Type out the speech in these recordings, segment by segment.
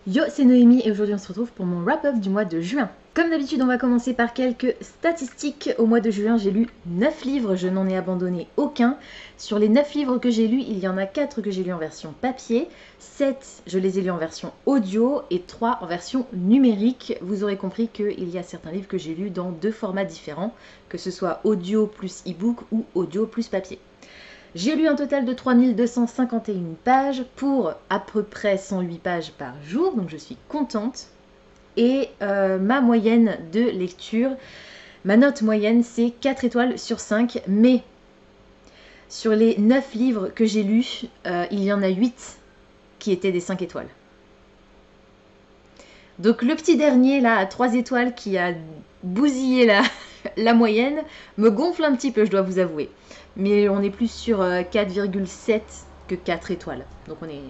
Yo, c'est Noémie et aujourd'hui on se retrouve pour mon wrap-up du mois de juin. Comme d'habitude, on va commencer par quelques statistiques. Au mois de juin, j'ai lu 9 livres, je n'en ai abandonné aucun. Sur les 9 livres que j'ai lus, il y en a 4 que j'ai lus en version papier, 7 je les ai lus en version audio et 3 en version numérique. Vous aurez compris qu'il y a certains livres que j'ai lus dans 2 formats différents, que ce soit audio plus e-book ou audio plus papier. J'ai lu un total de 3251 pages pour à peu près 108 pages par jour, donc je suis contente. Et ma moyenne de lecture, ma note moyenne, c'est 4 étoiles sur 5, mais sur les 9 livres que j'ai lus, il y en a 8 qui étaient des 5 étoiles. Donc le petit dernier, là, à 3 étoiles, qui a bousillé la moyenne, me gonfle un petit peu, je dois vous avouer. Mais on est plus sur 4,7 que 4 étoiles. Donc on est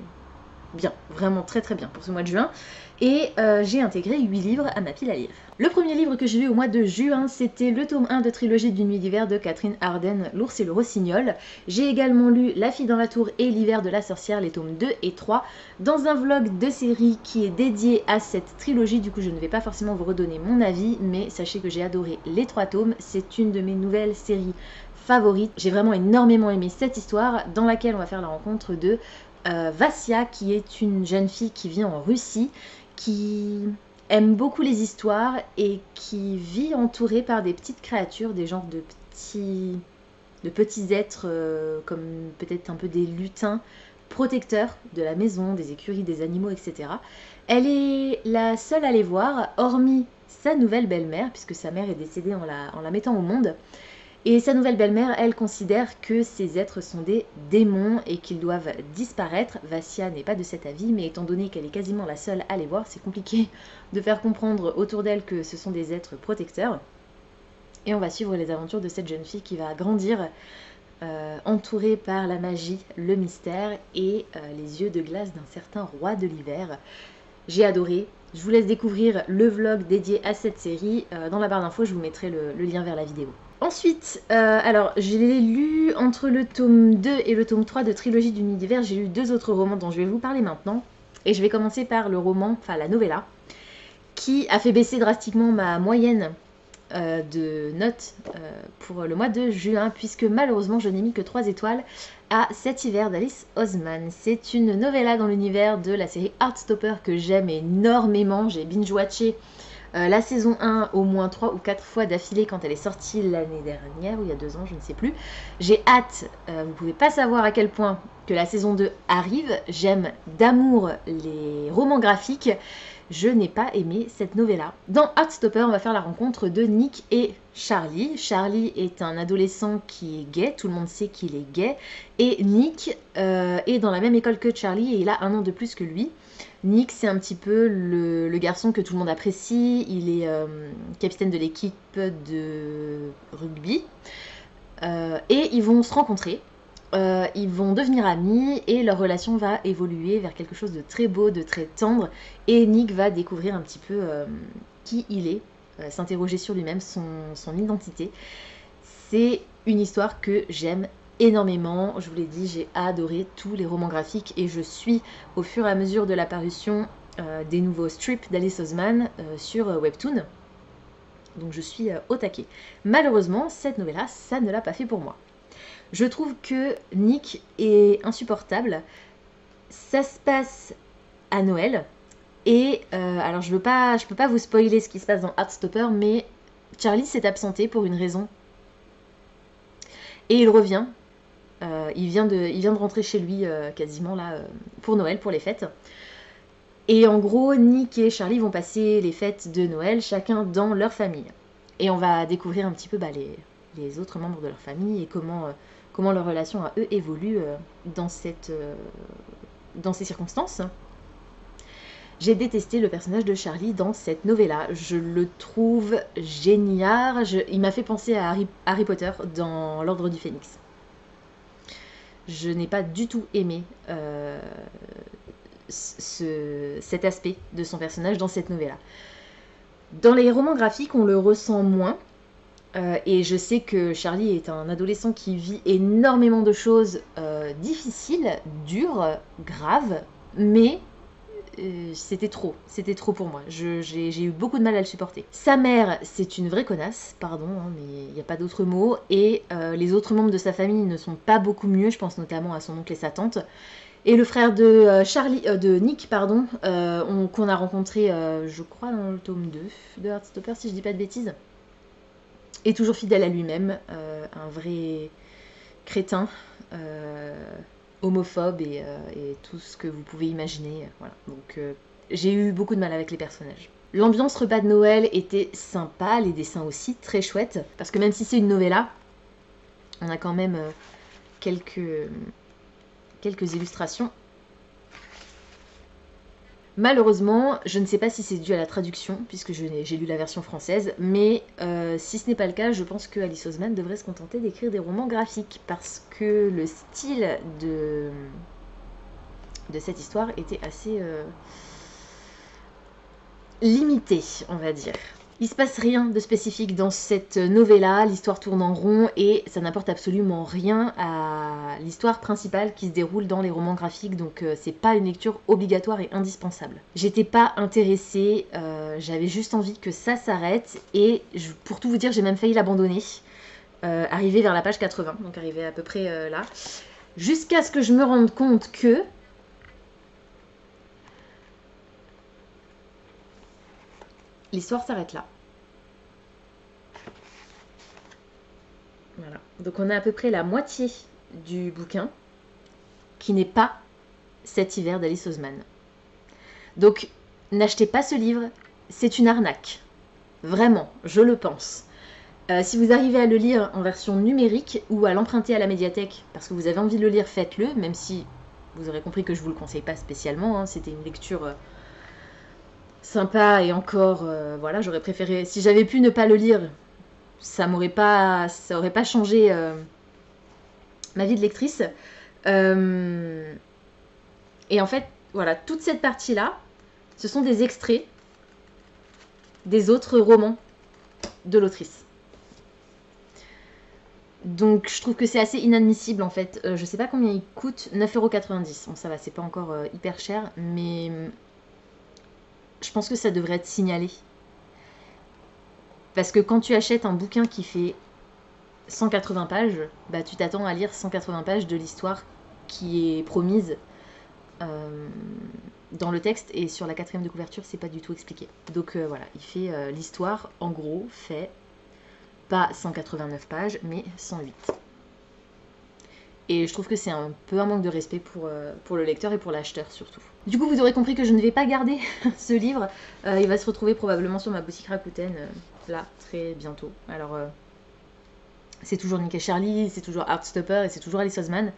bien, vraiment très très bien pour ce mois de juin. Et j'ai intégré 8 livres à ma pile à lire. Le premier livre que j'ai lu au mois de juin, c'était le tome 1 de Trilogie d'une nuit d'hiver de Catherine Arden, L'ours et le rossignol. J'ai également lu La fille dans la tour et L'hiver de la sorcière, les tomes 2 et 3, dans un vlog de série qui est dédié à cette trilogie. Du coup, je ne vais pas forcément vous redonner mon avis, mais sachez que j'ai adoré les 3 tomes. C'est une de mes nouvelles séries favorites. J'ai vraiment énormément aimé cette histoire dans laquelle on va faire la rencontre de Vassia, qui est une jeune fille qui vit en Russie, qui aime beaucoup les histoires et qui vit entourée par des petites créatures, des genres de petits êtres comme peut-être un peu des lutins protecteurs de la maison, des écuries, des animaux, etc. Elle est la seule à les voir, hormis sa nouvelle belle-mère, puisque sa mère est décédée en la mettant au monde. Et sa nouvelle belle-mère, elle considère que ces êtres sont des démons et qu'ils doivent disparaître. Vassia n'est pas de cet avis, mais étant donné qu'elle est quasiment la seule à les voir, c'est compliqué de faire comprendre autour d'elle que ce sont des êtres protecteurs. Et on va suivre les aventures de cette jeune fille qui va grandir entourée par la magie, le mystère et les yeux de glace d'un certain roi de l'hiver. J'ai adoré. Je vous laisse découvrir le vlog dédié à cette série. Dans la barre d'infos, je vous mettrai le lien vers la vidéo. Ensuite, alors j'ai lu entre le tome 2 et le tome 3 de Trilogie d'une nuit d'hiver, j'ai lu 2 autres romans dont je vais vous parler maintenant. Et je vais commencer par le roman, enfin la novella, qui a fait baisser drastiquement ma moyenne de notes pour le mois de juin, puisque malheureusement je n'ai mis que 3 étoiles à Cet hiver d'Alice Oseman. C'est une novella dans l'univers de la série Heartstopper que j'aime énormément. J'ai binge-watché la saison 1 au moins 3 ou 4 fois d'affilée quand elle est sortie l'année dernière, ou il y a 2 ans, je ne sais plus. J'ai hâte, vous pouvez pas savoir à quel point que la saison 2 arrive. J'aime d'amour les romans graphiques. Je n'ai pas aimé cette novella. Dans Heartstopper, on va faire la rencontre de Nick et Charlie. Charlie est un adolescent qui est gay, tout le monde sait qu'il est gay. Et Nick est dans la même école que Charlie et il a 1 an de plus que lui. Nick, c'est un petit peu le garçon que tout le monde apprécie. Il est capitaine de l'équipe de rugby. Et ils vont se rencontrer. Ils vont devenir amis et leur relation va évoluer vers quelque chose de très beau, de très tendre. Et Nick va découvrir un petit peu qui il est, s'interroger sur lui-même, son identité. C'est une histoire que j'aime énormément. Je vous l'ai dit, j'ai adoré tous les romans graphiques et je suis au fur et à mesure de l'apparition des nouveaux strips d'Alice Oseman sur Webtoon. Donc je suis au taquet. Malheureusement, cette novella, ça ne l'a pas fait pour moi. Je trouve que Nick est insupportable. Ça se passe à Noël. Et alors je peux pas vous spoiler ce qui se passe dans Heartstopper, mais Charlie s'est absenté pour une raison. Et il revient. Il vient de rentrer chez lui quasiment là pour Noël, pour les fêtes. Et en gros, Nick et Charlie vont passer les fêtes de Noël, chacun dans leur famille. Et on va découvrir un petit peu les autres membres de leur famille et comment leur relation à eux évolue dans ces circonstances. J'ai détesté le personnage de Charlie dans cette novella. Je le trouve génial. Il m'a fait penser à Harry Potter dans l'Ordre du Phénix. Je n'ai pas du tout aimé cet aspect de son personnage dans cette novella. Dans les romans graphiques, on le ressent moins. Et je sais que Charlie est un adolescent qui vit énormément de choses difficiles, dures, graves, mais c'était trop pour moi. J'ai eu beaucoup de mal à le supporter. Sa mère, c'est une vraie connasse, pardon, hein, mais il n'y a pas d'autre mot. Et les autres membres de sa famille ne sont pas beaucoup mieux, je pense notamment à son oncle et sa tante. Et le frère de de Nick, pardon, qu'on a rencontré, je crois, dans le tome 2 de Heartstopper, si je dis pas de bêtises, est toujours fidèle à lui-même, un vrai crétin, homophobe et tout ce que vous pouvez imaginer. Voilà. Donc j'ai eu beaucoup de mal avec les personnages. L'ambiance repas de Noël était sympa, les dessins aussi très chouettes, parce que même si c'est une novella, on a quand même quelques illustrations. Malheureusement, je ne sais pas si c'est dû à la traduction, puisque j'ai lu la version française, mais si ce n'est pas le cas, je pense que Alice Oseman devrait se contenter d'écrire des romans graphiques, parce que le style de cette histoire était assez limité, on va dire. Il se passe rien de spécifique dans cette novella, l'histoire tourne en rond et ça n'apporte absolument rien à l'histoire principale qui se déroule dans les romans graphiques, donc c'est pas une lecture obligatoire et indispensable. J'étais pas intéressée, j'avais juste envie que ça s'arrête et pour tout vous dire, j'ai même failli l'abandonner, arrivé vers la page 80, donc arrivé à peu près là, jusqu'à ce que je me rende compte que l'histoire s'arrête là. Voilà. Donc on a à peu près la moitié du bouquin qui n'est pas Cet hiver d'Alice Oseman. Donc n'achetez pas ce livre, c'est une arnaque. Vraiment, je le pense. Si vous arrivez à le lire en version numérique ou à l'emprunter à la médiathèque parce que vous avez envie de le lire, faites-le, même si vous aurez compris que je ne vous le conseille pas spécialement. Hein, c'était une lecture sympa et encore, voilà, j'aurais préféré... Si j'avais pu ne pas le lire, ça aurait pas changé ma vie de lectrice. Et en fait, voilà, toute cette partie-là, ce sont des extraits des autres romans de l'autrice. Donc je trouve que c'est assez inadmissible en fait. Je sais pas combien il coûte, 9,90 €. Bon ça va, c'est pas encore hyper cher, mais je pense que ça devrait être signalé. Parce que quand tu achètes un bouquin qui fait 180 pages, bah tu t'attends à lire 180 pages de l'histoire qui est promise dans le texte, et sur la 4e de couverture c'est pas du tout expliqué. Donc voilà, il fait l'histoire en gros fait pas 189 pages mais 108. Et je trouve que c'est un peu un manque de respect pour le lecteur et pour l'acheteur surtout. Du coup vous aurez compris que je ne vais pas garder ce livre, il va se retrouver probablement sur ma boutique Rakuten là très bientôt. Alors c'est toujours Nick et Charlie, c'est toujours Heartstopper et c'est toujours Alice Oseman,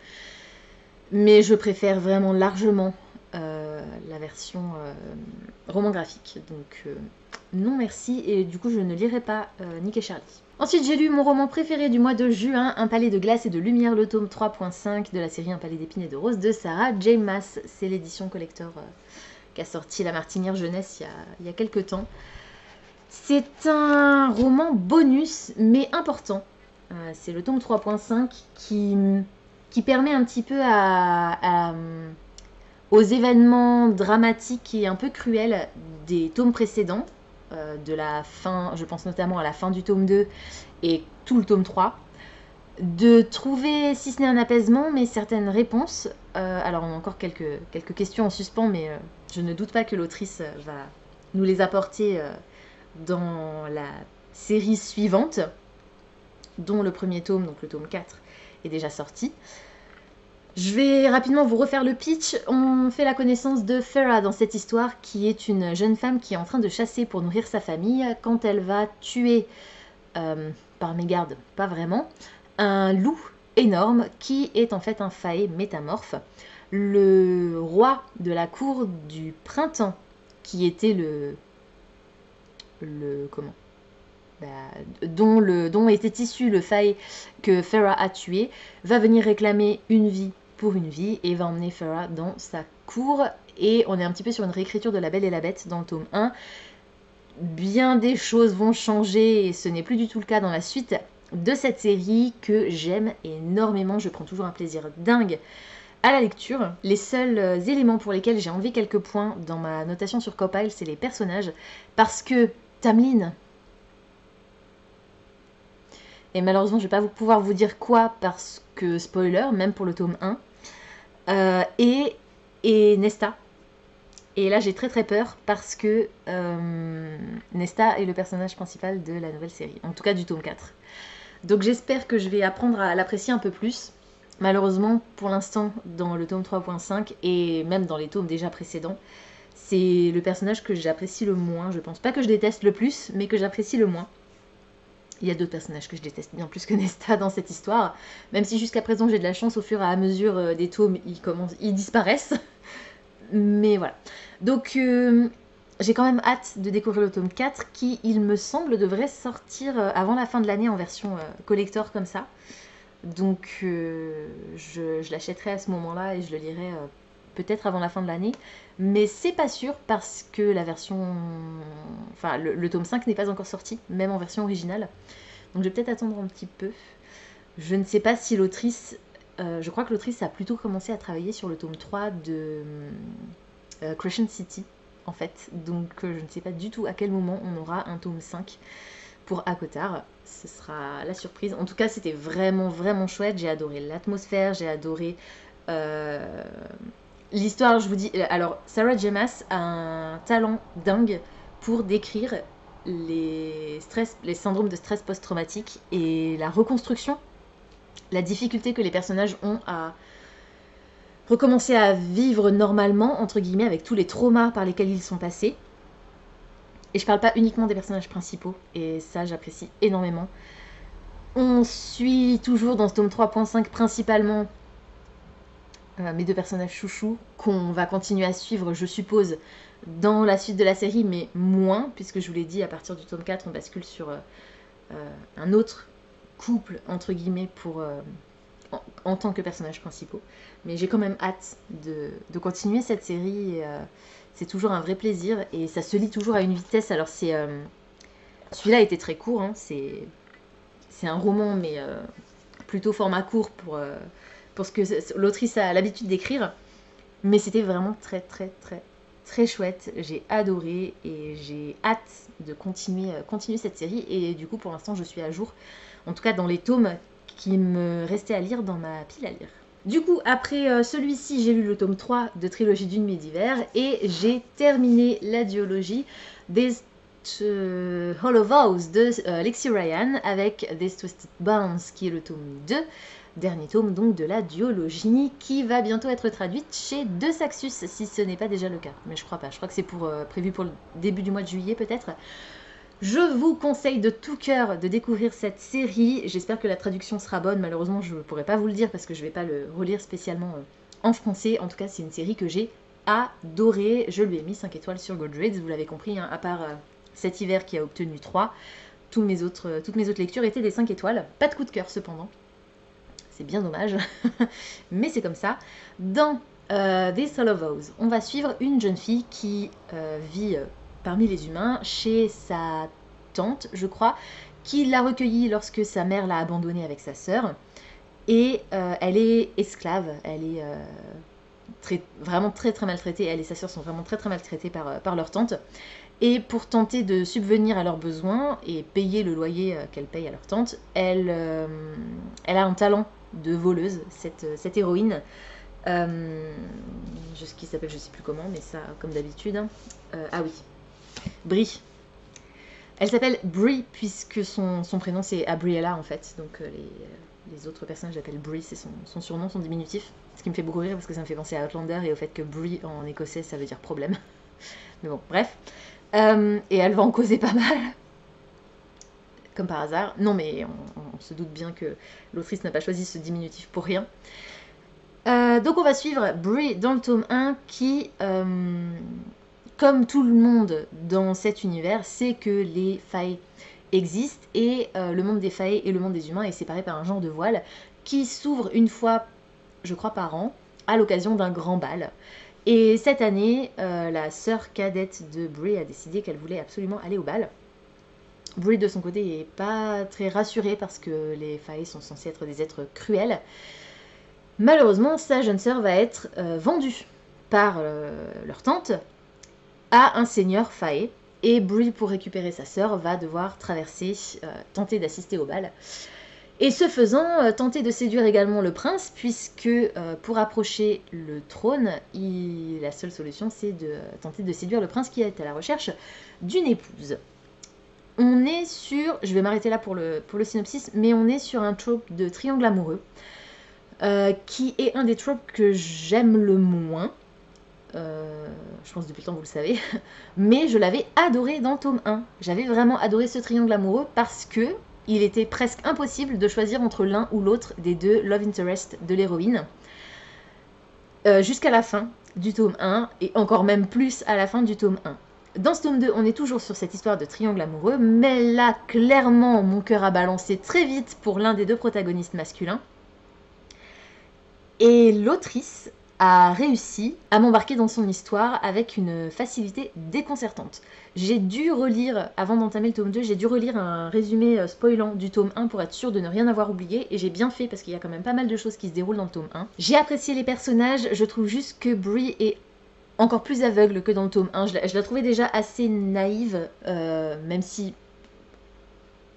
mais je préfère vraiment largement la version roman graphique, donc non merci, et du coup je ne lirai pas Nick et Charlie. Ensuite j'ai lu mon roman préféré du mois de juin, Un palais de glace et de lumière, le tome 3.5 de la série Un palais d'épines et de roses de Sarah J. Maas. C'est l'édition collector qu'a sorti La Martinière Jeunesse il y a quelques temps. C'est un roman bonus mais important. C'est le tome 3.5 qui permet un petit peu aux événements dramatiques et un peu cruels des tomes précédents, de la fin, je pense notamment à la fin du tome 2 et tout le tome 3, de trouver, si ce n'est un apaisement, mais certaines réponses. Alors on a encore quelques questions en suspens, mais je ne doute pas que l'autrice va nous les apporter dans la série suivante, dont le premier tome, donc le tome 4, est déjà sorti. Je vais rapidement vous refaire le pitch. On fait la connaissance de Farah dans cette histoire, qui est une jeune femme qui est en train de chasser pour nourrir sa famille quand elle va tuer, par mégarde, pas vraiment, un loup énorme qui est en fait un faé métamorphe. Le roi de la cour du printemps, qui était dont était issu le faé que Farah a tué, va venir réclamer une vie pour une vie et va emmener Farah dans sa cour. Et on est un petit peu sur une réécriture de La Belle et la Bête dans le tome 1. Bien des choses vont changer et ce n'est plus du tout le cas dans la suite de cette série que j'aime énormément. Je prends toujours un plaisir dingue À la lecture, les seuls éléments pour lesquels j'ai enlevé quelques points dans ma notation sur Copile, c'est les personnages, parce que Tamlin, et malheureusement je vais pas pouvoir vous dire quoi, parce que spoiler, même pour le tome 1, et Nesta. Et là j'ai très très peur, parce que Nesta est le personnage principal de la nouvelle série, en tout cas du tome 4. Donc j'espère que je vais apprendre à l'apprécier un peu plus. Malheureusement, pour l'instant, dans le tome 3.5 et même dans les tomes déjà précédents, c'est le personnage que j'apprécie le moins. Je pense pas que je déteste le plus, mais que j'apprécie le moins. Il y a d'autres personnages que je déteste bien plus que Nesta dans cette histoire, même si jusqu'à présent j'ai de la chance, au fur et à mesure des tomes, ils disparaissent. Mais voilà. Donc j'ai quand même hâte de découvrir le tome 4 qui, il me semble, devrait sortir avant la fin de l'année en version collector comme ça. Donc je l'achèterai à ce moment-là et je le lirai peut-être avant la fin de l'année. Mais c'est pas sûr parce que la version... Enfin, le tome 5 n'est pas encore sorti, même en version originale. Donc je vais peut-être attendre un petit peu. Je ne sais pas si l'autrice... je crois que l'autrice a plutôt commencé à travailler sur le tome 3 de Crescent City, en fait. Donc je ne sais pas du tout à quel moment on aura un tome 5 pour ACOTAR. Ce sera la surprise. En tout cas, c'était vraiment, vraiment chouette. J'ai adoré l'atmosphère, j'ai adoré l'histoire. Je vous dis, alors, Sarah J. Maas a un talent dingue pour décrire les syndromes de stress post-traumatique et la reconstruction, la difficulté que les personnages ont à recommencer à vivre normalement, entre guillemets, avec tous les traumas par lesquels ils sont passés. Et je parle pas uniquement des personnages principaux, et ça j'apprécie énormément. On suit toujours dans ce tome 3.5 principalement mes deux personnages chouchous, qu'on va continuer à suivre, je suppose, dans la suite de la série, mais moins, puisque je vous l'ai dit, à partir du tome 4, on bascule sur un autre couple, entre guillemets, en tant que personnages principaux. Mais j'ai quand même hâte de continuer cette série, et, c'est toujours un vrai plaisir, et ça se lit toujours à une vitesse. Alors celui-là était très court, hein, c'est un roman, mais plutôt format court pour ce que l'autrice a l'habitude d'écrire. Mais c'était vraiment très très très très chouette. J'ai adoré et j'ai hâte de continuer cette série. Et du coup, pour l'instant, je suis à jour. En tout cas, dans les tomes qui me restaient à lire dans ma pile à lire. Du coup, après celui-ci, j'ai lu le tome 3 de Trilogie d'une nuit d'hiver et j'ai terminé la duologie des Hollow Vows de Lexi Ryan avec This Twisted Bones qui est le tome 2, dernier tome donc de la duologie qui va bientôt être traduite chez De Saxus si ce n'est pas déjà le cas. Mais je crois pas, je crois que c'est prévu pour le début du mois de juillet peut-être. Je vous conseille de tout cœur de découvrir cette série. J'espère que la traduction sera bonne. Malheureusement, je ne pourrai pas vous le dire parce que je ne vais pas le relire spécialement en français. En tout cas, c'est une série que j'ai adorée. Je lui ai mis 5 étoiles sur Goodreads, vous l'avez compris, hein, à part cet hiver qui a obtenu 3. Toutes mes autres lectures étaient des 5 étoiles. Pas de coup de cœur cependant. C'est bien dommage. Mais c'est comme ça. Dans This Hollow Vows, on va suivre une jeune fille qui vit... parmi les humains, chez sa tante, je crois, qui l'a recueillie lorsque sa mère l'a abandonnée avec sa sœur. Et elle est esclave, elle est vraiment très très maltraitée, elle et sa sœur sont vraiment très très maltraitées par leur tante. Et pour tenter de subvenir à leurs besoins et payer le loyer qu'elle paye à leur tante, elle a un talent de voleuse, cette héroïne. Qui s'appelle je sais plus comment, mais ça comme d'habitude. Hein. Ah oui, Brie. Elle s'appelle Brie puisque son prénom c'est Abriella en fait. Donc les autres personnages l'appellent Brie, c'est son surnom, son diminutif. Ce qui me fait beaucoup rire parce que ça me fait penser à Outlander et au fait que Brie en écossais ça veut dire problème. Mais bon, bref. Et elle va en causer pas mal. Comme par hasard. Non mais on se doute bien que l'autrice n'a pas choisi ce diminutif pour rien. Donc on va suivre Brie dans le tome 1 qui... comme tout le monde dans cet univers, sait que les failles existent et le monde des failles et le monde des humains est séparé par un genre de voile qui s'ouvre une fois, je crois, par an, à l'occasion d'un grand bal. Et cette année, la sœur cadette de Brie a décidé qu'elle voulait absolument aller au bal. Brie, de son côté, est pas très rassurée parce que les failles sont censés être des êtres cruels. Malheureusement, sa jeune sœur va être vendue par leur tante à un seigneur Fae. Et Bree, pour récupérer sa sœur, va devoir traverser, tenter d'assister au bal. Et ce faisant, tenter de séduire également le prince, puisque pour approcher le trône, la seule solution c'est de tenter de séduire le prince qui est à la recherche d'une épouse. On est sur, je vais m'arrêter là pour le synopsis, mais on est sur un trope de triangle amoureux, qui est un des tropes que j'aime le moins. Je pense depuis le temps vous le savez, mais je l'avais adoré dans le tome 1. J'avais vraiment adoré ce triangle amoureux parce que il était presque impossible de choisir entre l'un ou l'autre des deux love interest de l'héroïne. Jusqu'à la fin du tome 1, et encore même plus à la fin du tome 1. Dans ce tome 2, on est toujours sur cette histoire de triangle amoureux, mais là, clairement, mon cœur a balancé très vite pour l'un des deux protagonistes masculins. Et l'autrice a réussi à m'embarquer dans son histoire avec une facilité déconcertante. J'ai dû relire, avant d'entamer le tome 2, j'ai dû relire un résumé spoilant du tome 1 pour être sûre de ne rien avoir oublié, et j'ai bien fait parce qu'il y a quand même pas mal de choses qui se déroulent dans le tome 1. J'ai apprécié les personnages, je trouve juste que Bree est encore plus aveugle que dans le tome 1. Je la trouvais déjà assez naïve, même si...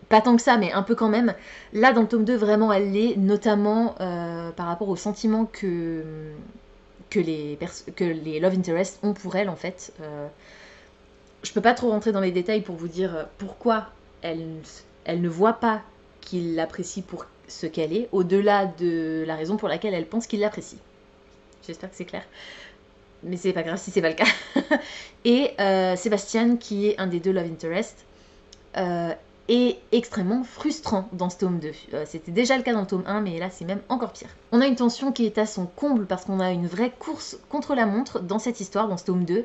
pas tant que ça, mais un peu quand même. Là, dans le tome 2, vraiment, elle l'est, notamment par rapport aux sentiments que les love interests ont pour elle, en fait. Je peux pas trop rentrer dans les détails pour vous dire pourquoi elle ne voit pas qu'il l'apprécie pour ce qu'elle est, au-delà de la raison pour laquelle elle pense qu'il l'apprécie. J'espère que c'est clair. Mais c'est pas grave si c'est pas le cas. Et Sébastien, qui est un des deux love interests, est extrêmement frustrant dans ce tome 2. C'était déjà le cas dans le tome 1, mais là c'est même encore pire. On a une tension qui est à son comble parce qu'on a une vraie course contre la montre dans cette histoire, dans ce tome 2.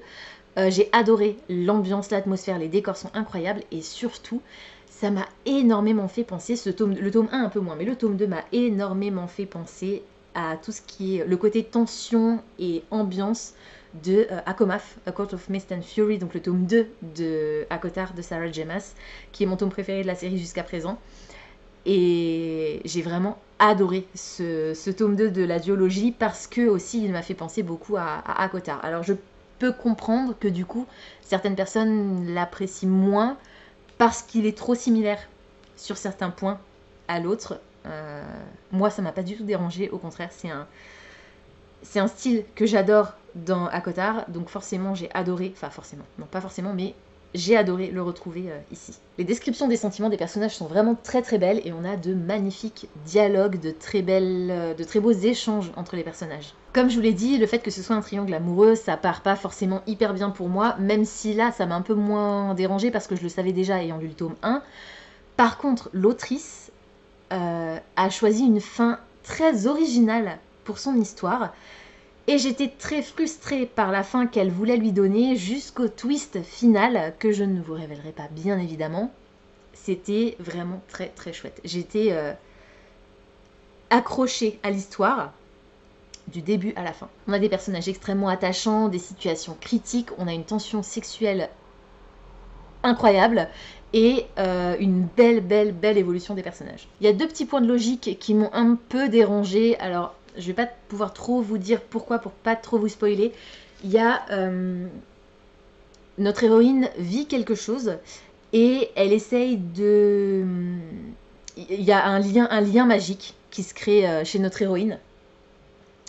J'ai adoré l'ambiance, l'atmosphère, les décors sont incroyables et surtout, ça m'a énormément fait penser, le tome 1 un peu moins, mais le tome 2 m'a énormément fait penser à tout ce qui est le côté tension et ambiance de Akomaf, A Court of Mist and Fury, donc le tome 2 de ACOTAR de Sarah J. Maas, qui est mon tome préféré de la série jusqu'à présent. Et j'ai vraiment adoré ce tome 2 de la duologie parce que aussi il m'a fait penser beaucoup à ACOTAR. Alors je peux comprendre que du coup certaines personnes l'apprécient moins parce qu'il est trop similaire sur certains points à l'autre. Moi ça m'a pas du tout dérangé, au contraire c'est un style que j'adore dans ACOTAR, donc forcément j'ai adoré, enfin forcément, non pas forcément, mais j'ai adoré le retrouver ici. Les descriptions des sentiments des personnages sont vraiment très très belles et on a de magnifiques dialogues, de très beaux échanges entre les personnages. Comme je vous l'ai dit, le fait que ce soit un triangle amoureux, ça part pas forcément hyper bien pour moi, même si là ça m'a un peu moins dérangé parce que je le savais déjà ayant lu le tome 1. Par contre, l'autrice a choisi une fin très originale pour son histoire. Et j'étais très frustrée par la fin qu'elle voulait lui donner jusqu'au twist final, que je ne vous révélerai pas bien évidemment. C'était vraiment très très chouette. J'étais accrochée à l'histoire du début à la fin. On a des personnages extrêmement attachants, des situations critiques, on a une tension sexuelle incroyable et une belle évolution des personnages. Il y a deux petits points de logique qui m'ont un peu dérangée. Alors, je vais pas pouvoir trop vous dire pourquoi, pour pas trop vous spoiler. Il y a... notre héroïne vit quelque chose et elle essaye de... Il y a un lien magique qui se crée chez notre héroïne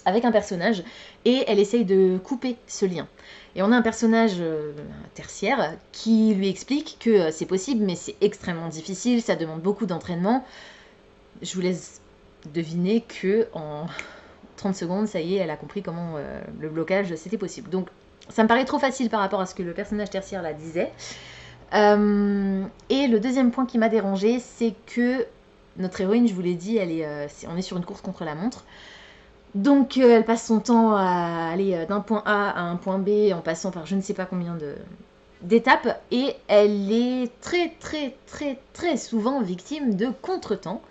avec un personnage et elle essaye de couper ce lien. Et on a un personnage tertiaire qui lui explique que c'est possible mais c'est extrêmement difficile, ça demande beaucoup d'entraînement. Je vous laisse deviner que en 30 secondes, ça y est, elle a compris comment le blocage c'était possible. Donc ça me paraît trop facile par rapport à ce que le personnage tertiaire là disait. Et le deuxième point qui m'a dérangée, c'est que notre héroïne, je vous l'ai dit, on est sur une course contre la montre. Donc elle passe son temps à aller d'un point A à un point B en passant par je ne sais pas combien d'étapes et elle est très souvent victime de contretemps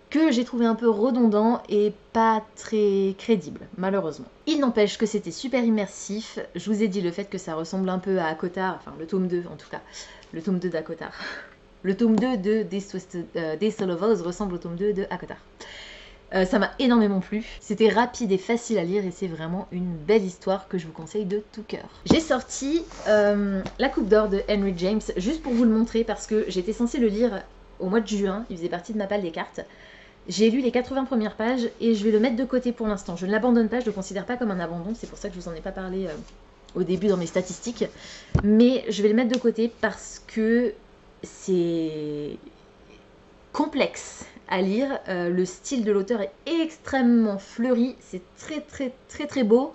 que j'ai trouvé un peu redondant et pas très crédible, malheureusement. Il n'empêche que c'était super immersif. Je vous ai dit le fait que ça ressemble un peu à ACOTAR, enfin le tome 2 en tout cas, le tome 2 d'ACOTAR. Le tome 2 de Days of Us ressemble au tome 2 de ACOTAR. Ça m'a énormément plu. C'était rapide et facile à lire et c'est vraiment une belle histoire que je vous conseille de tout cœur. J'ai sorti La Coupe d'Or de Henry James, juste pour vous le montrer parce que j'étais censée le lire au mois de juin, il faisait partie de ma palle des cartes. J'ai lu les 80 premières pages et je vais le mettre de côté pour l'instant. Je ne l'abandonne pas, je ne le considère pas comme un abandon, c'est pour ça que je vous en ai pas parlé au début dans mes statistiques. Mais je vais le mettre de côté parce que c'est complexe à lire. Le style de l'auteur est extrêmement fleuri, c'est très beau.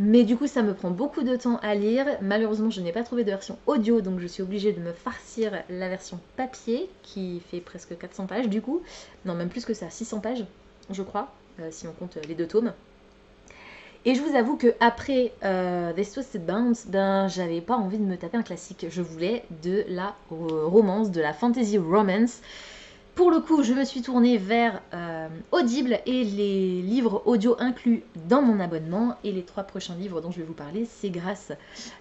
Mais du coup, ça me prend beaucoup de temps à lire. Malheureusement, je n'ai pas trouvé de version audio, donc je suis obligée de me farcir la version papier, qui fait presque 400 pages du coup. Non, même plus que ça, 600 pages, je crois, si on compte les 2 tomes. Et je vous avoue que après This Twisted Bounce, ben, j'avais pas envie de me taper un classique. Je voulais de la romance, de la fantasy romance. Pour le coup, je me suis tournée vers Audible et les livres audio inclus dans mon abonnement. Et les 3 prochains livres dont je vais vous parler, c'est grâce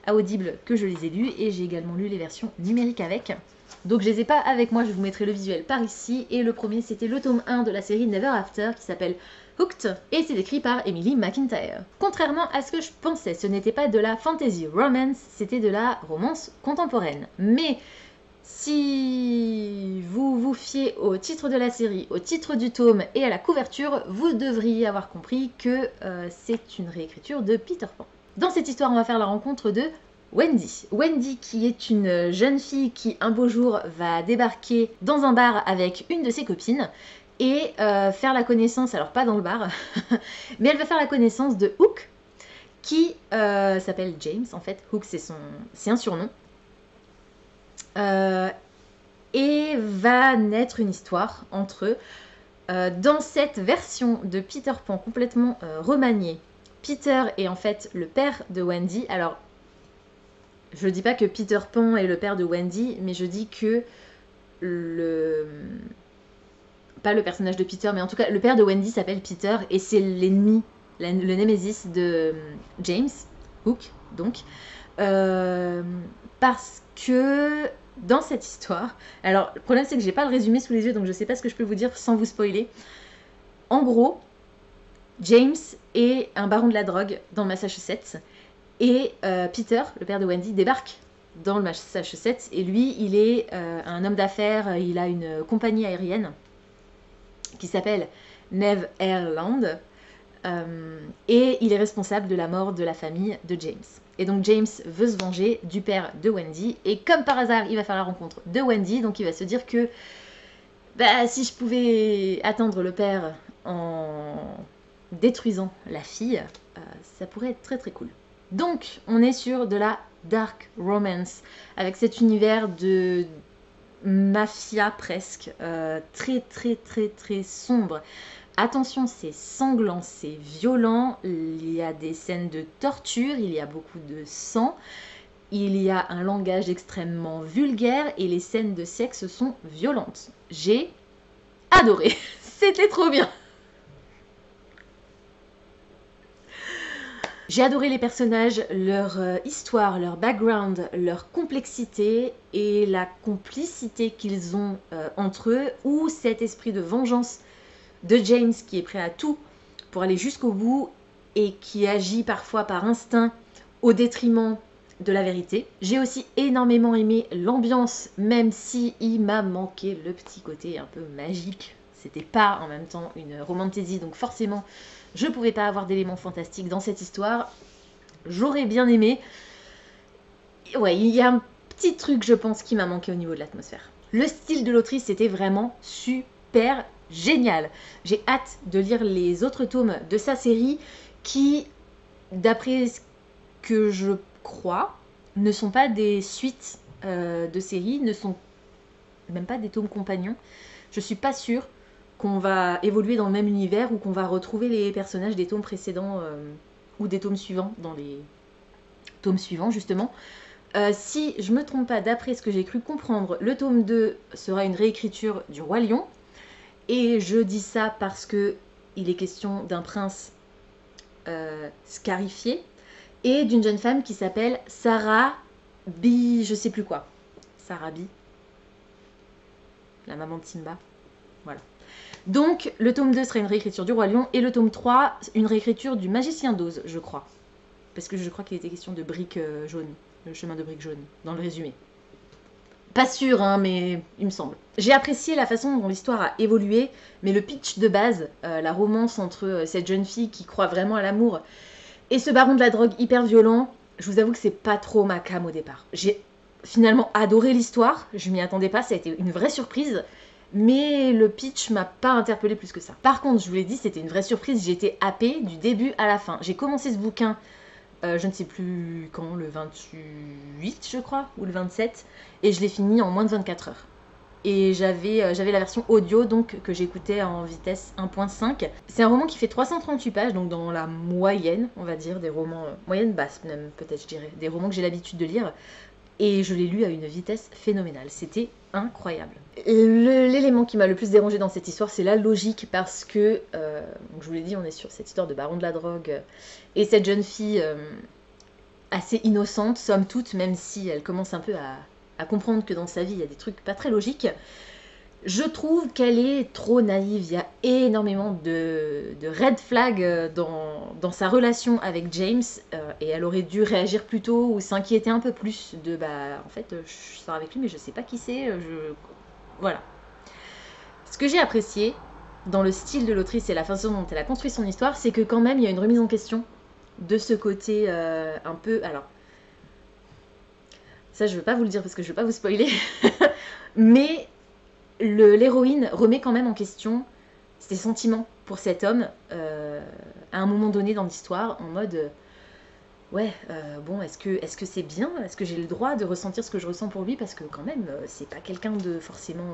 à Audible que je les ai lus. Et j'ai également lu les versions numériques avec. Donc je les ai pas avec moi, je vous mettrai le visuel par ici. Et le premier, c'était le tome 1 de la série Never After qui s'appelle Hooked. Et c'est écrit par Emily McIntyre. Contrairement à ce que je pensais, ce n'était pas de la fantasy romance, c'était de la romance contemporaine. Mais si vous vous fiez au titre de la série, au titre du tome et à la couverture, vous devriez avoir compris que c'est une réécriture de Peter Pan. Dans cette histoire, on va faire la rencontre de Wendy. Wendy qui est une jeune fille qui un beau jour va débarquer dans un bar avec une de ses copines et faire la connaissance, alors pas dans le bar, mais elle va faire la connaissance de Hook qui s'appelle James en fait. Hook c'est un surnom. Et va naître une histoire entre eux. Dans cette version de Peter Pan complètement remaniée, Peter est en fait le père de Wendy. Alors, je dis pas que Peter Pan est le père de Wendy, mais je dis que pas le personnage de Peter, mais en tout cas le père de Wendy s'appelle Peter et c'est l'ennemi, le némésis de James, Hook donc. Parce que dans cette histoire, alors le problème c'est que j'ai pas le résumé sous les yeux, donc je sais pas ce que je peux vous dire sans vous spoiler. En gros, James est un baron de la drogue dans le Massachusetts et Peter, le père de Wendy, débarque dans le Massachusetts et lui, il est un homme d'affaires, il a une compagnie aérienne qui s'appelle Nev Airland et il est responsable de la mort de la famille de James. Et donc James veut se venger du père de Wendy. Et comme par hasard, il va faire la rencontre de Wendy. Donc il va se dire que bah, si je pouvais atteindre le père en détruisant la fille, ça pourrait être très cool. Donc on est sur de la dark romance. Avec cet univers de mafia presque. Très sombre. Attention, c'est sanglant, c'est violent, il y a des scènes de torture, il y a beaucoup de sang, il y a un langage extrêmement vulgaire et les scènes de sexe sont violentes. J'ai adoré, c'était trop bien. J'ai adoré les personnages, leur histoire, leur background, leur complexité et la complicité qu'ils ont entre eux, ou cet esprit de vengeance de James qui est prêt à tout pour aller jusqu'au bout et qui agit parfois par instinct au détriment de la vérité. J'ai aussi énormément aimé l'ambiance, même si il m'a manqué le petit côté un peu magique. C'était pas en même temps une romantasy, donc forcément je pouvais pas avoir d'éléments fantastiques dans cette histoire. J'aurais bien aimé. Ouais, il y a un petit truc je pense qui m'a manqué au niveau de l'atmosphère. Le style de l'autrice c'était vraiment super génial. J'ai hâte de lire les autres tomes de sa série qui, d'après ce que je crois, ne sont pas des suites de séries, ne sont même pas des tomes compagnons. Je suis pas sûre qu'on va évoluer dans le même univers ou qu'on va retrouver les personnages des tomes précédents ou des tomes suivants dans les tomes suivants justement. Si je me trompe pas, d'après ce que j'ai cru comprendre, le tome 2 sera une réécriture du Roi Lion. Et je dis ça parce que il est question d'un prince scarifié et d'une jeune femme qui s'appelle Sarah B, je sais plus quoi. Sarah B, la maman de Simba. Voilà. Donc, le tome 2 sera une réécriture du Roi Lion, et le tome 3, une réécriture du Magicien d'Oz, je crois. Parce que je crois qu'il était question de briques jaunes, le chemin de briques jaunes, dans le résumé. Pas sûr, hein, mais il me semble. J'ai apprécié la façon dont l'histoire a évolué, mais le pitch de base, la romance entre cette jeune fille qui croit vraiment à l'amour et ce baron de la drogue hyper violent, je vous avoue que c'est pas trop ma came au départ. J'ai finalement adoré l'histoire, je m'y attendais pas, ça a été une vraie surprise, mais le pitch m'a pas interpellée plus que ça. Par contre, je vous l'ai dit, c'était une vraie surprise, j'ai été happée du début à la fin. J'ai commencé ce bouquin, je ne sais plus quand, le 28 je crois, ou le 27, et je l'ai fini en moins de 24 heures. Et j'avais la version audio donc que j'écoutais en vitesse 1.5. C'est un roman qui fait 338 pages, donc dans la moyenne, on va dire, des romans, moyenne basse même peut-être je dirais, des romans que j'ai l'habitude de lire. Et je l'ai lu à une vitesse phénoménale, c'était incroyable. L'élément qui m'a le plus dérangé dans cette histoire, c'est la logique, parce que, je vous l'ai dit, on est sur cette histoire de baron de la drogue, et cette jeune fille assez innocente, somme toute, même si elle commence un peu à comprendre que dans sa vie, il y a des trucs pas très logiques. Je trouve qu'elle est trop naïve, il y a énormément de red flags dans sa relation avec James, et elle aurait dû réagir plus tôt ou s'inquiéter un peu plus de en fait je sors avec lui mais je sais pas qui c'est, voilà. Ce que j'ai apprécié dans le style de l'autrice et la façon dont elle a construit son histoire, c'est que quand même il y a une remise en question de ce côté un peu, alors ça je veux pas vous le dire parce que je veux pas vous spoiler, mais l'héroïne remet quand même en question ses sentiments pour cet homme à un moment donné dans l'histoire, en mode ouais, bon, est-ce que c'est bien? Est-ce que j'ai le droit de ressentir ce que je ressens pour lui? Parce que quand même, c'est pas quelqu'un de forcément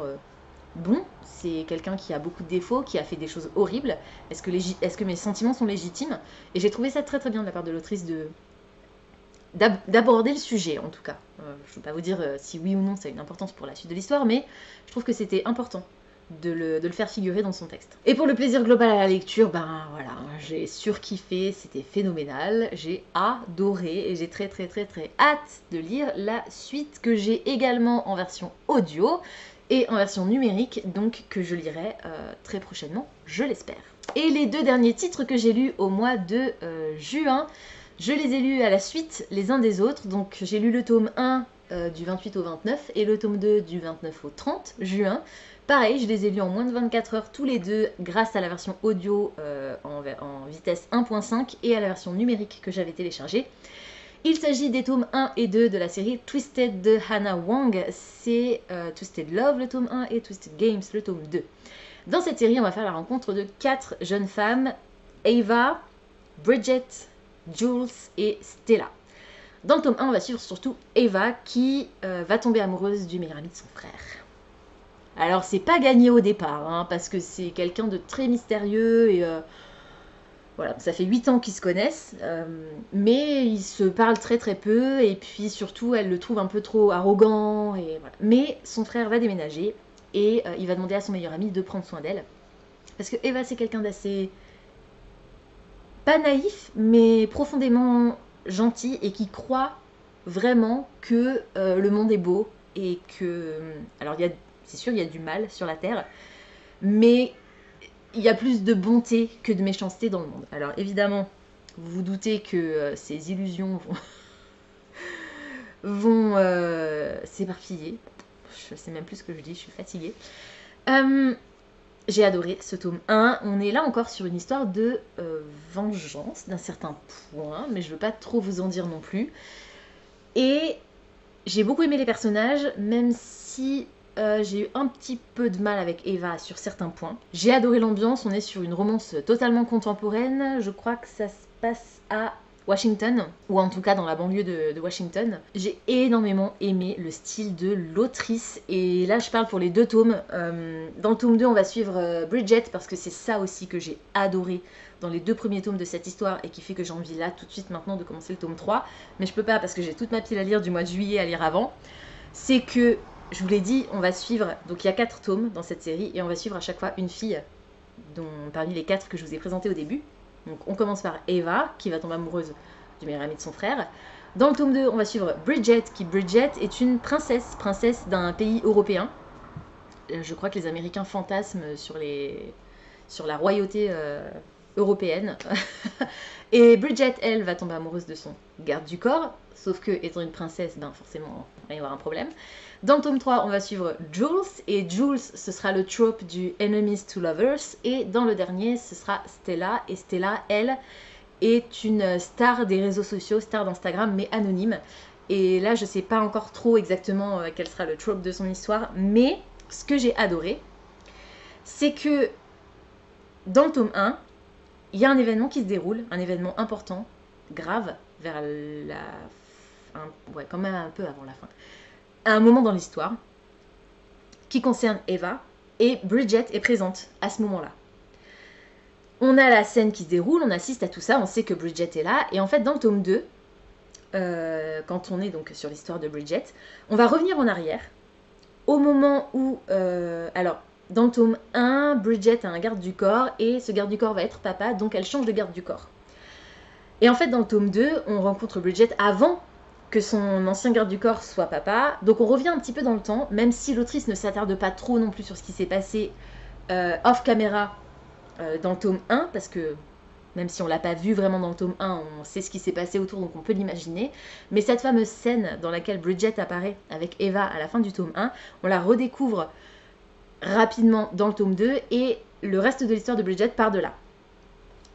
bon, c'est quelqu'un qui a beaucoup de défauts, qui a fait des choses horribles. Est-ce que mes sentiments sont légitimes? Et j'ai trouvé ça très très bien de la part de l'autrice d'aborder le sujet, en tout cas. Je ne veux pas vous dire si oui ou non ça a une importance pour la suite de l'histoire, mais je trouve que c'était important de le faire figurer dans son texte. Et pour le plaisir global à la lecture, ben voilà, j'ai surkiffé, c'était phénoménal, j'ai adoré, et j'ai très très très très hâte de lire la suite, que j'ai également en version audio et en version numérique, donc que je lirai très prochainement, je l'espère. Et les deux derniers titres que j'ai lus au mois de juin, je les ai lus à la suite les uns des autres, donc j'ai lu le tome 1 du 28 au 29 et le tome 2 du 29 au 30 juin. Pareil, je les ai lus en moins de 24 heures tous les deux grâce à la version audio en vitesse 1.5 et à la version numérique que j'avais téléchargée. Il s'agit des tomes 1 et 2 de la série Twisted de Hannah Wang. C'est Twisted Love le tome 1 et Twisted Games le tome 2. Dans cette série, on va faire la rencontre de 4 jeunes femmes, Ava, Bridget, Jules et Stella. Dans le tome 1, on va suivre surtout Ava qui va tomber amoureuse du meilleur ami de son frère. Alors c'est pas gagné au départ, hein, parce que c'est quelqu'un de très mystérieux et voilà, ça fait 8 ans qu'ils se connaissent, mais ils se parlent très très peu, et puis surtout elle le trouve un peu trop arrogant, et voilà. Mais son frère va déménager et il va demander à son meilleur ami de prendre soin d'elle, parce que Ava c'est quelqu'un d'assez pas naïf, mais profondément gentil et qui croit vraiment que le monde est beau et que, alors c'est sûr il y a du mal sur la terre, mais il y a plus de bonté que de méchanceté dans le monde. Alors évidemment, vous vous doutez que ces illusions vont s'éparpiller. Je sais même plus ce que je dis, je suis fatiguée. J'ai adoré ce tome 1. On est là encore sur une histoire de vengeance d'un certain point, mais je veux pas trop vous en dire non plus. Et j'ai beaucoup aimé les personnages, même si j'ai eu un petit peu de mal avec Ava sur certains points. J'ai adoré l'ambiance, on est sur une romance totalement contemporaine. Je crois que ça se passe à Washington, ou en tout cas dans la banlieue de Washington. J'ai énormément aimé le style de l'autrice, et là je parle pour les deux tomes. Dans le tome 2 on va suivre Bridget, parce que c'est ça aussi que j'ai adoré dans les deux premiers tomes de cette histoire, et qui fait que j'ai envie là tout de suite maintenant de commencer le tome 3, mais je peux pas parce que j'ai toute ma pile à lire du mois de juillet à lire avant. C'est que, je vous l'ai dit, on va suivre, donc il y a 4 tomes dans cette série, et on va suivre à chaque fois une fille, parmi les 4 que je vous ai présentés au début. Donc on commence par Ava, qui va tomber amoureuse du meilleur ami de son frère. Dans le tome 2, on va suivre Bridget, qui Bridget est une princesse d'un pays européen. Je crois que les Américains fantasment sur la royauté européenne. Et Bridget, elle, va tomber amoureuse de son garde du corps, sauf que, étant une princesse, ben forcément, il va y avoir un problème. Dans le tome 3, on va suivre Jules, et Jules, ce sera le trope du Enemies to Lovers, et dans le dernier, ce sera Stella, et Stella, elle, est une star des réseaux sociaux, star d'Instagram, mais anonyme. Et là, je sais pas encore trop exactement quel sera le trope de son histoire, mais ce que j'ai adoré, c'est que dans le tome 1, il y a un événement qui se déroule, un événement important, grave, vers ouais, quand même un peu avant la fin, à un moment dans l'histoire, qui concerne Eva, et Bridget est présente à ce moment-là. On a la scène qui se déroule, on assiste à tout ça, on sait que Bridget est là, et en fait dans le tome 2, quand on est donc sur l'histoire de Bridget, on va revenir en arrière, au moment où... alors, dans le tome 1, Bridget a un garde du corps, et ce garde du corps va être papa, donc elle change de garde du corps. Et en fait, dans le tome 2, on rencontre Bridget avant que son ancien garde du corps soit papa, donc on revient un petit peu dans le temps, même si l'autrice ne s'attarde pas trop non plus sur ce qui s'est passé off caméra dans le tome 1, parce que même si on l'a pas vu vraiment dans le tome 1, on sait ce qui s'est passé autour, donc on peut l'imaginer. Mais cette fameuse scène dans laquelle Bridget apparaît avec Eva à la fin du tome 1, on la redécouvre rapidement dans le tome 2, et le reste de l'histoire de Bridget part de là.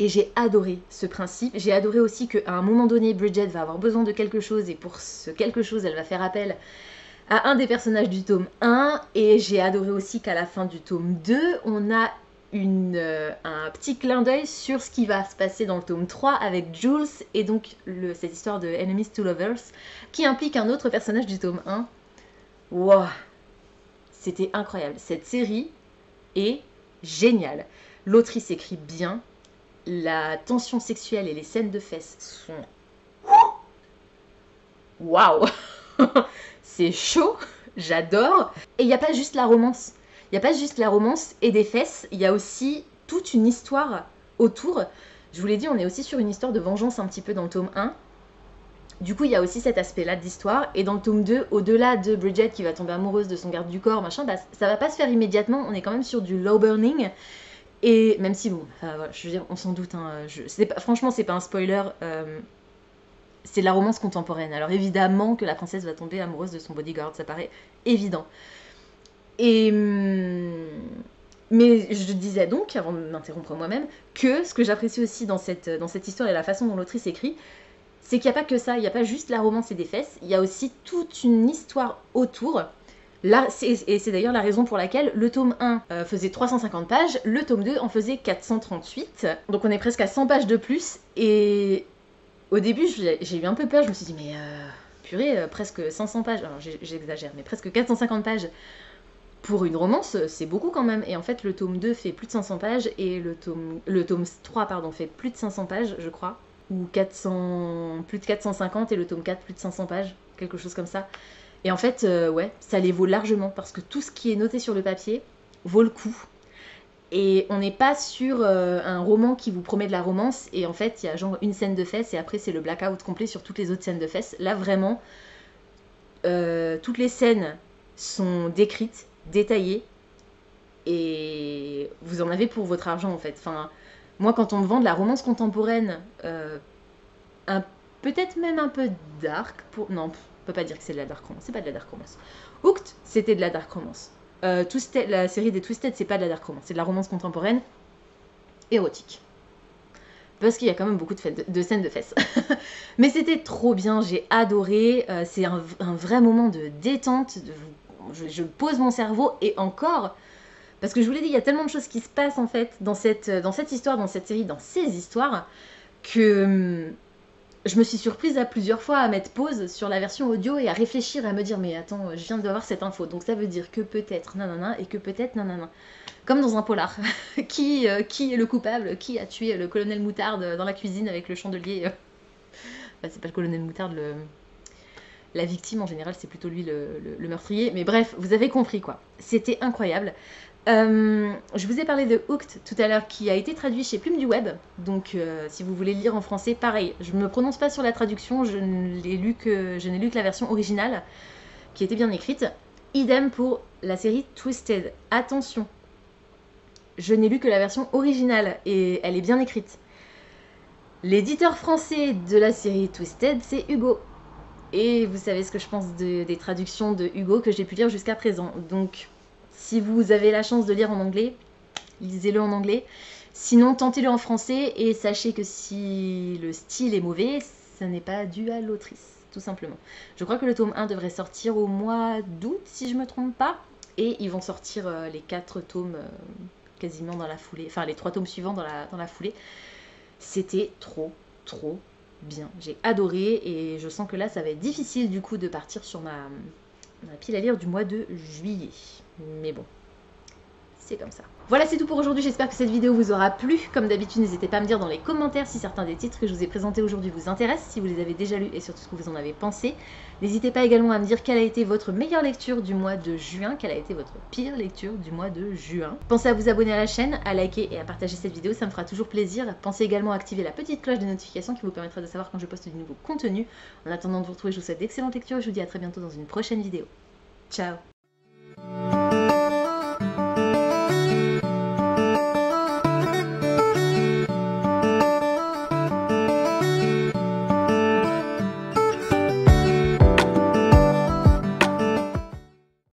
Et j'ai adoré ce principe. J'ai adoré aussi qu'à un moment donné, Bridget va avoir besoin de quelque chose, et pour ce quelque chose, elle va faire appel à un des personnages du tome 1. Et j'ai adoré aussi qu'à la fin du tome 2, on a un petit clin d'œil sur ce qui va se passer dans le tome 3 avec Jules, et donc cette histoire de Enemies to Lovers, qui implique un autre personnage du tome 1. Wow, c'était incroyable. Cette série est géniale. L'autrice écrit bien. La tension sexuelle et les scènes de fesses sont... Waouh. C'est chaud, j'adore. Et il n'y a pas juste la romance. Il n'y a pas juste la romance et des fesses, il y a aussi toute une histoire autour. Je vous l'ai dit, on est aussi sur une histoire de vengeance un petit peu dans le tome 1. Du coup, il y a aussi cet aspect-là d'histoire. Et dans le tome 2, au-delà de Bridget qui va tomber amoureuse de son garde du corps, machin, bah, ça va pas se faire immédiatement. On est quand même sur du low burning. Et même si, bon, voilà, je veux dire, on s'en doute, hein, franchement, c'est pas un spoiler, c'est de la romance contemporaine. Alors évidemment que la princesse va tomber amoureuse de son bodyguard, ça paraît évident. Et... mais je disais donc, avant de m'interrompre moi-même, que ce que j'apprécie aussi dans cette histoire et la façon dont l'autrice écrit, c'est qu'il n'y a pas que ça, il n'y a pas juste la romance et des fesses, il y a aussi toute une histoire autour. Là, et c'est d'ailleurs la raison pour laquelle le tome 1 faisait 350 pages, le tome 2 en faisait 438. Donc on est presque à 100 pages de plus. Et au début, j'ai eu un peu peur, je me suis dit, mais purée, presque 500 pages, alors j'exagère, mais presque 450 pages pour une romance, c'est beaucoup quand même. Et en fait, le tome 2 fait plus de 500 pages, et le tome 3 pardon, fait plus de 500 pages, je crois. Ou plus de 450, et le tome 4 plus de 500 pages, quelque chose comme ça. Et en fait, ouais, ça les vaut largement, parce que tout ce qui est noté sur le papier vaut le coup. Et on n'est pas sur un roman qui vous promet de la romance, et en fait, il y a genre une scène de fesses, et après, c'est le blackout complet sur toutes les autres scènes de fesses. Là, vraiment, toutes les scènes sont décrites, détaillées, et vous en avez pour votre argent, en fait. Enfin, moi, quand on me vend de la romance contemporaine, peut-être même un peu dark, non, on peut pas dire que c'est de la dark romance, c'est pas de la dark romance. Hooked, c'était de la dark romance. La série des Twisted, c'est pas de la dark romance, c'est de la romance contemporaine érotique. Parce qu'il y a quand même beaucoup de scènes de fesses. Mais c'était trop bien, j'ai adoré. C'est un vrai moment de détente. Je pose mon cerveau, et encore, parce que je vous l'ai dit, il y a tellement de choses qui se passent en fait dans cette histoire, dans cette série, dans ces histoires, que je me suis surprise à plusieurs fois à mettre pause sur la version audio et à réfléchir, à me dire, mais attends, je viens d'avoir cette info, donc ça veut dire que peut-être nanana, et que peut-être nanana. Comme dans un polar. Qui est le coupable? Qui a tué le colonel Moutarde dans la cuisine avec le chandelier? Bah, c'est pas le colonel Moutarde, la victime en général, c'est plutôt lui le meurtrier. Mais bref, vous avez compris quoi. C'était incroyable. Je vous ai parlé de Hooked tout à l'heure, qui a été traduit chez Plume du Web. Donc si vous voulez le lire en français, pareil. Je ne me prononce pas sur la traduction, je n'ai lu que la version originale, qui était bien écrite. Idem pour la série Twisted. Attention, je n'ai lu que la version originale et elle est bien écrite. L'éditeur français de la série Twisted, c'est Hugo. Et vous savez ce que je pense des traductions de Hugo que j'ai pu lire jusqu'à présent. Donc, si vous avez la chance de lire en anglais, lisez-le en anglais. Sinon, tentez-le en français et sachez que si le style est mauvais, ce n'est pas dû à l'autrice, tout simplement. Je crois que le tome 1 devrait sortir au mois d'août, si je ne me trompe pas. Et ils vont sortir les 4 tomes quasiment dans la foulée. Enfin, les 3 tomes suivants dans la foulée. C'était trop bien. J'ai adoré et je sens que là, ça va être difficile du coup de partir sur ma pile à lire du mois de juillet. Mais bon, c'est comme ça. Voilà, c'est tout pour aujourd'hui. J'espère que cette vidéo vous aura plu. Comme d'habitude, n'hésitez pas à me dire dans les commentaires si certains des titres que je vous ai présentés aujourd'hui vous intéressent, si vous les avez déjà lus et surtout ce que vous en avez pensé. N'hésitez pas également à me dire quelle a été votre meilleure lecture du mois de juin, quelle a été votre pire lecture du mois de juin. Pensez à vous abonner à la chaîne, à liker et à partager cette vidéo, ça me fera toujours plaisir. Pensez également à activer la petite cloche de notification qui vous permettra de savoir quand je poste du nouveau contenu. En attendant de vous retrouver, je vous souhaite d'excellentes lectures et je vous dis à très bientôt dans une prochaine vidéo. Ciao!